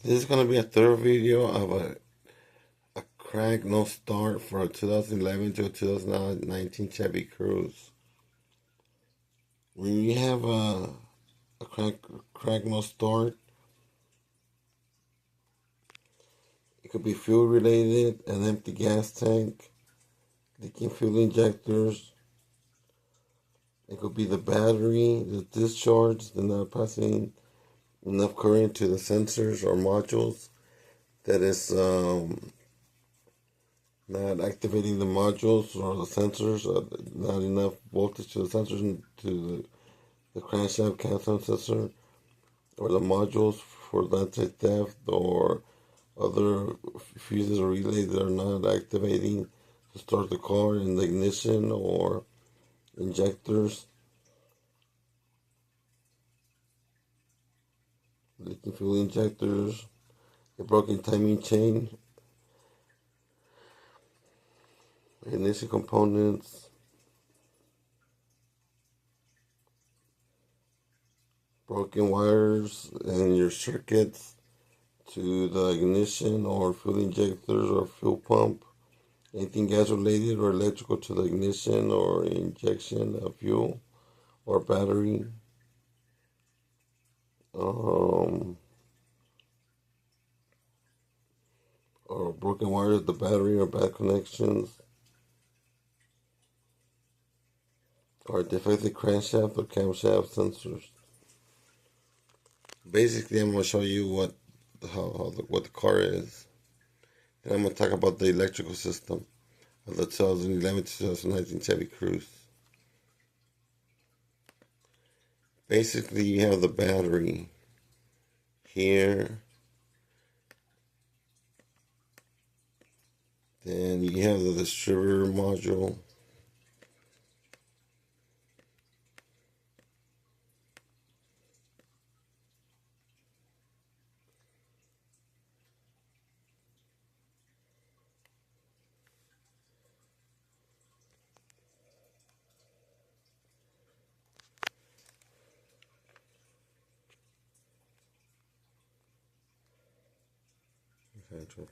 This is going to be a third video of a crank no start for a 2011 to a 2019 Chevy Cruze. When you have a crank no start, it could be fuel related, an empty gas tank, leaking fuel injectors. It could be the battery, the discharge, the not passing enough current to the sensors or modules that is not activating the modules or the sensors, not enough voltage to the sensors and to the crankshaft canceling sensor, or the modules for anti-theft, or other fuses or relays that are not activating to start the car in the ignition, or injectors, leaking fuel injectors, a broken timing chain, ignition components, broken wires in your circuits to the ignition or fuel injectors or fuel pump, anything gas related or electrical to the ignition or injection of fuel or battery, or broken wires of the battery or bad connections, or defective crankshaft or camshaft sensors. Basically, I'm going to show you what the car is, and I'm going to talk about the electrical system of the 2011-2019 Chevy Cruze. Basically, you have the battery here, then you have the distributor module,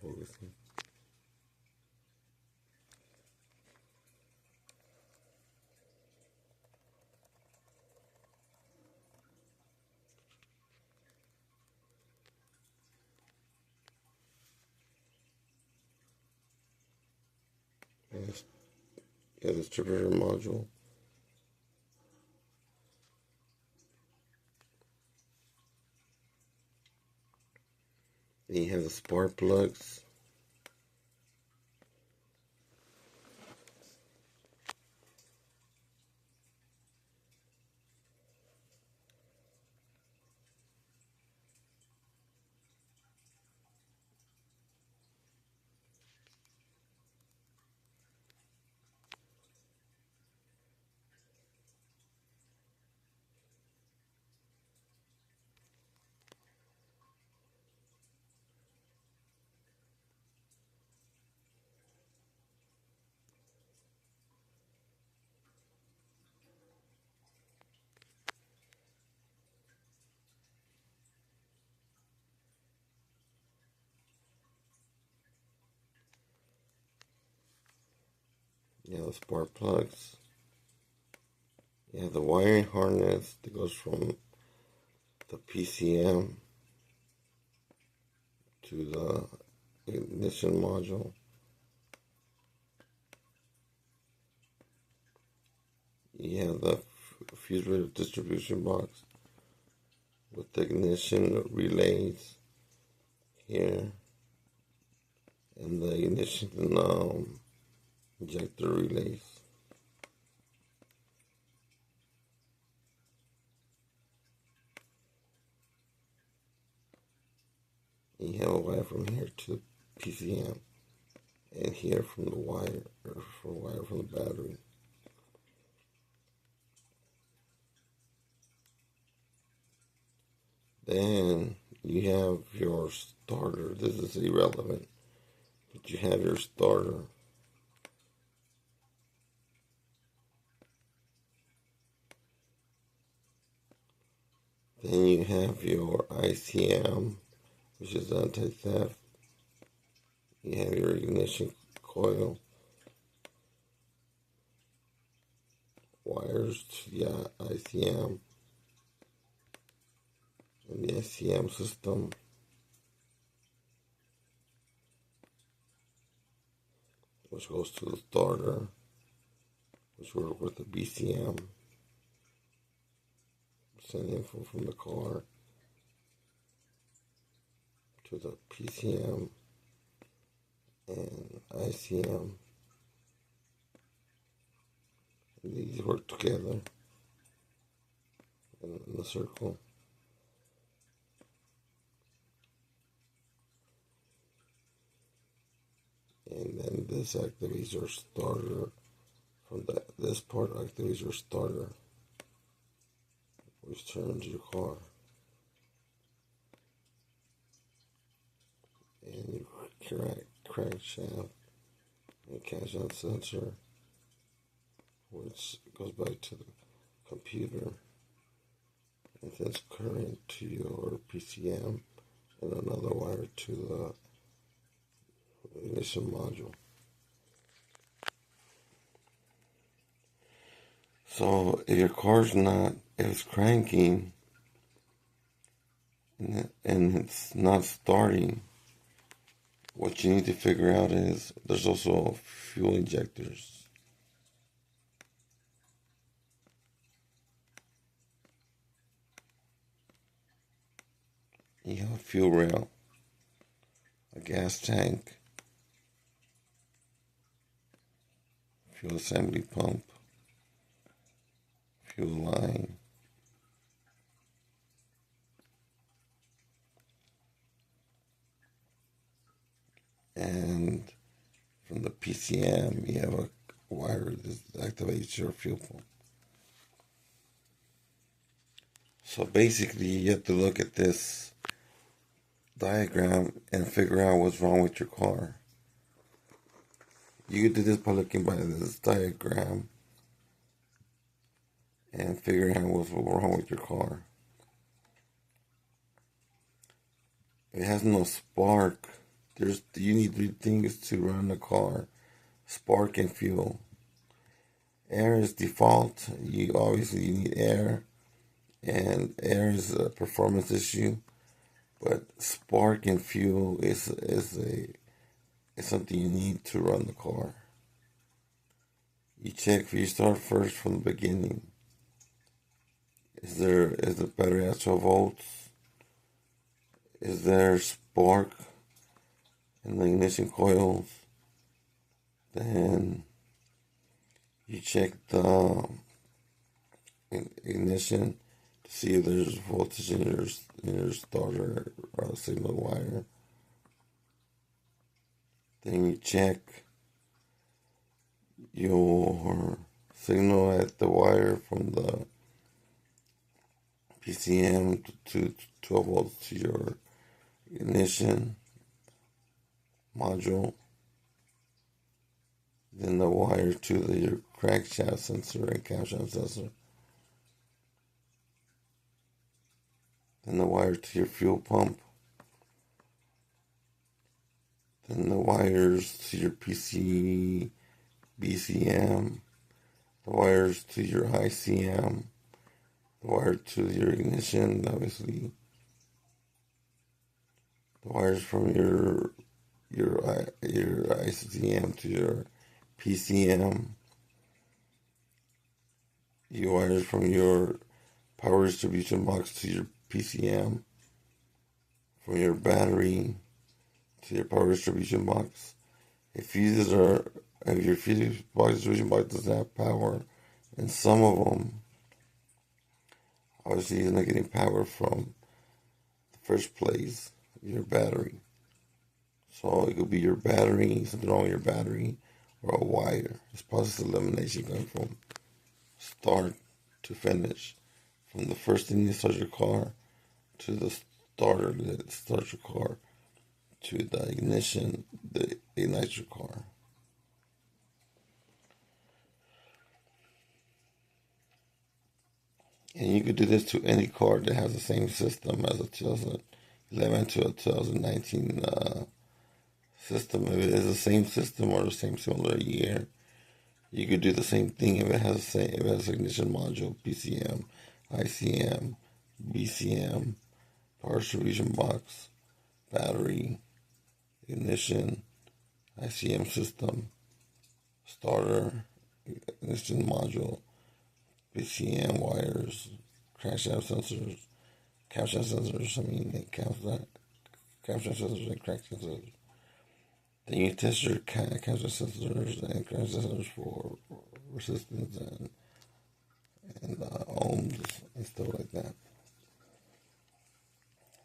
focusing. Yes, yeah, the distributor module. Then you have the spark plugs. You have the spark plugs. You have the wiring harness that goes from the PCM to the ignition module. You have the fuse rail distribution box with the ignition relays here, and the ignition injector relays. And you have a wire from here to the PCM, and here from the wire, or for wire from the battery. Then you have your starter. This is irrelevant, but you have your starter. Then you have your ICM which is anti-theft. You have your ignition coil, wires to the ICM and the SCM system, which goes to the starter, which works with the BCM, send info from the car to the PCM and ICM. And these work together in the circle. And then this activates your starter. From this part activates your starter, which turns your car. And your crankshaft and camshaft sensor, which goes back to the computer and sends current to your PCM and another wire to the ignition module. So if your car's if it's cranking and it's not starting, what you need to figure out is there's also fuel injectors. You have a fuel rail, a gas tank, fuel assembly pump, fuel line, and from the PCM you have a wire that activates your fuel pump. So basically you have to look at this diagram and figure out what's wrong with your car. You can do this by looking by this diagram and figuring out what's wrong with your car. It has no spark. You need 3 things to run the car: spark and fuel. Air is default. You need air, and air is a performance issue. But spark and fuel is something you need to run the car. You start first from the beginning. Is the battery at 12 volts? Is there spark in the ignition coils? Then you check the ignition to see if there's voltage in your starter or signal wire. Then you check your signal at the wire from the PCM to 12 volts to your ignition module. Then the wire to your crankshaft sensor and camshaft sensor. Then the wire to your fuel pump. Then the wires to your BCM. The wires to your ICM. The wire to your ignition, obviously. The wires from your ICM to your PCM. Your wires from your power distribution box to your PCM. From your battery to your power distribution box. If your fuse box distribution box doesn't have power, and some of them, obviously you're not getting power from the first place, your battery. So it could be your battery, something wrong with your battery, or a wire. It's process elimination going from start to finish. From the first thing you start your car to the starter that starts your car to the ignition that ignites your car. And you could do this to any car that has the same system as a 2000 11 to a 2019 system. If it is the same system or the same similar year, you could do the same thing if it has ignition module, PCM, ICM, BCM, power distribution box, battery, ignition, ICM system, starter, ignition module, PCM wires, crankshaft sensors, camshaft sensors. Camshaft sensors and crankshaft sensors. Then you test your camshaft sensors and crankshaft sensors for resistance and ohms and stuff like that.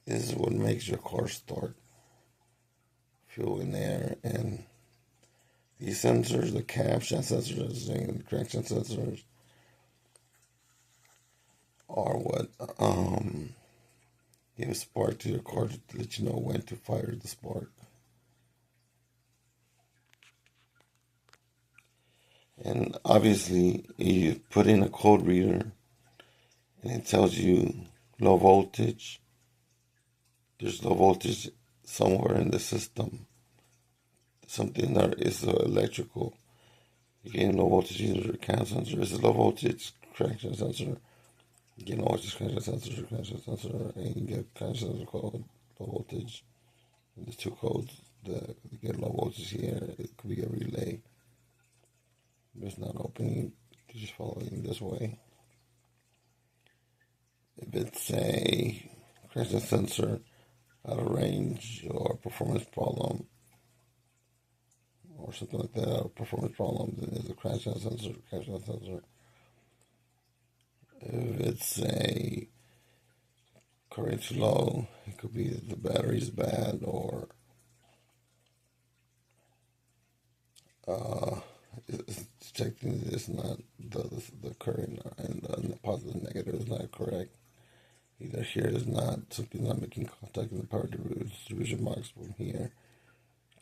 This is what makes your car start. Fuel in there, and these sensors, the camshaft sensors and the crankshaft sensors, are what give a spark to your car to let you know when to fire the spark. And obviously, you put in a code reader, and it tells you low voltage. There's low voltage somewhere in the system. Something that is electrical. You get low voltage either cam sensor. It's a low voltage crankshaft sensor. You get low voltage crankshaft sensor, and you get crankshaft sensor code low voltage. And there's two codes that you get low voltage here. It could be a relay. It's not opening. You're just following this way. If it's a crankshaft sensor out of range or performance problem or something like that, or performance problem, then there's a crankshaft sensor. If it's a current too low, it could be that the battery's bad or it's checking that it's not the current and the positive and negative is not correct. Either here is not, something's not making contact in the power distribution box from here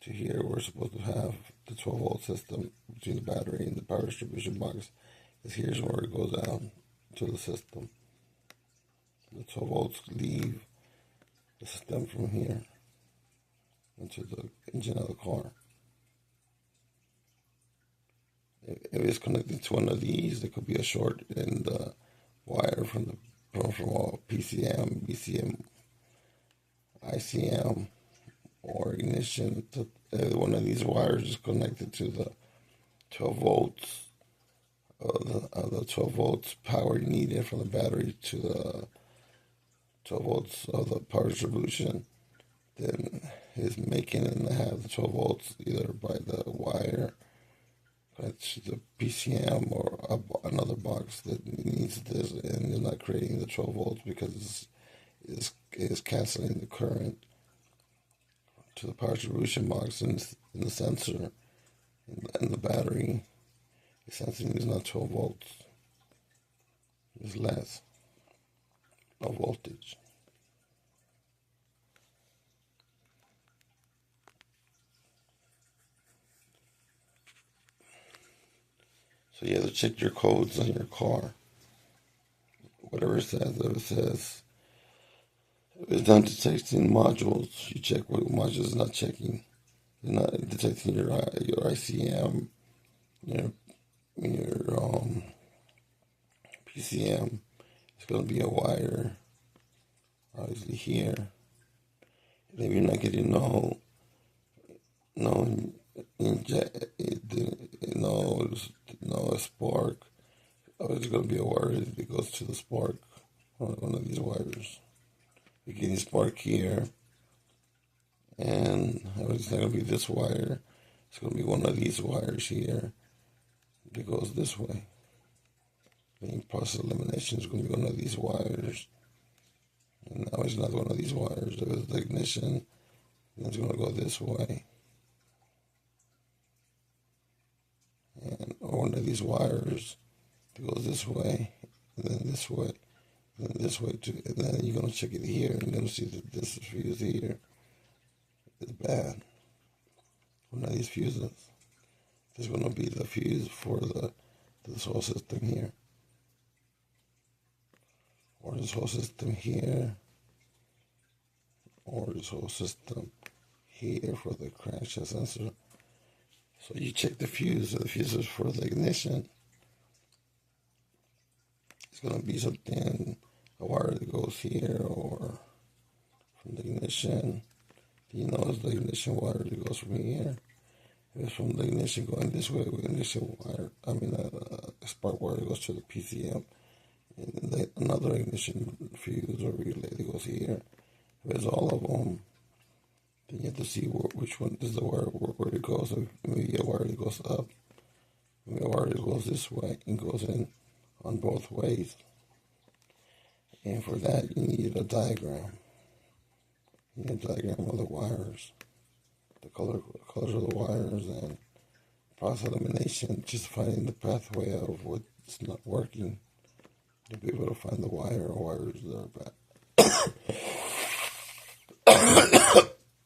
to here. We're supposed to have the 12 volt system between the battery and the power distribution box. Because here's where it goes out to the system. The 12 volts leave the system from here into the engine of the car. If it's connected to one of these, there could be a short in the wire from all PCM, BCM, ICM, or ignition. One of these wires is connected to the 12 volts of the 12 volts power needed from the battery to the 12 volts of the power distribution. Then is making it have the 12 volts either by the wire to the PCM or another box that needs this, and they're not creating the 12 volts because it's canceling the current to the power distribution box and the sensor and the battery. The sensing is not 12 volts. It's less of voltage. So you have to check your codes on your car. Whatever it says, if it's not detecting modules, you check what modules it's not checking. It's not detecting your ICM, your PCM. It's going to be a wire, obviously here. And if you're not getting no spark, it's going to be a wire that goes to the spark on one of these wires. You're getting spark here, and it's not going to be this wire. It's going to be one of these wires here that goes this way. The process elimination is going to be one of these wires, and now it's not one of these wires. If it's the ignition, then it's going to go this way. And one of these wires that goes this way, and then this way, and then this way too. And then you're going to check it here, and you're going to see that this fuse here is bad. One of these fuses. This is going to be the fuse for this whole system here. Or this whole system here. or this whole system here for the crankshaft sensor. So you check the fuse. So the fuse is for the ignition. It's going to be something, a wire that goes here, or from the ignition. You know, it's the ignition wire that goes from here. If it's from the ignition going this way, ignition wire, a spark wire that goes to the PCM. And then another ignition fuse or relay that goes here. If it's all of them, then you have to see which one is the wire, where it goes. So maybe a wire that goes up, maybe a wire that goes this way and goes in on both ways. And for that, you need a diagram. You need a diagram of the wires, the colors of the wires, and process elimination, just finding the pathway of what's not working. To be able to find the wire or wires that are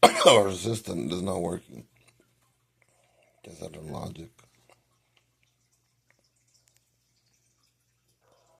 bad. Our system is not working. That's out of logic.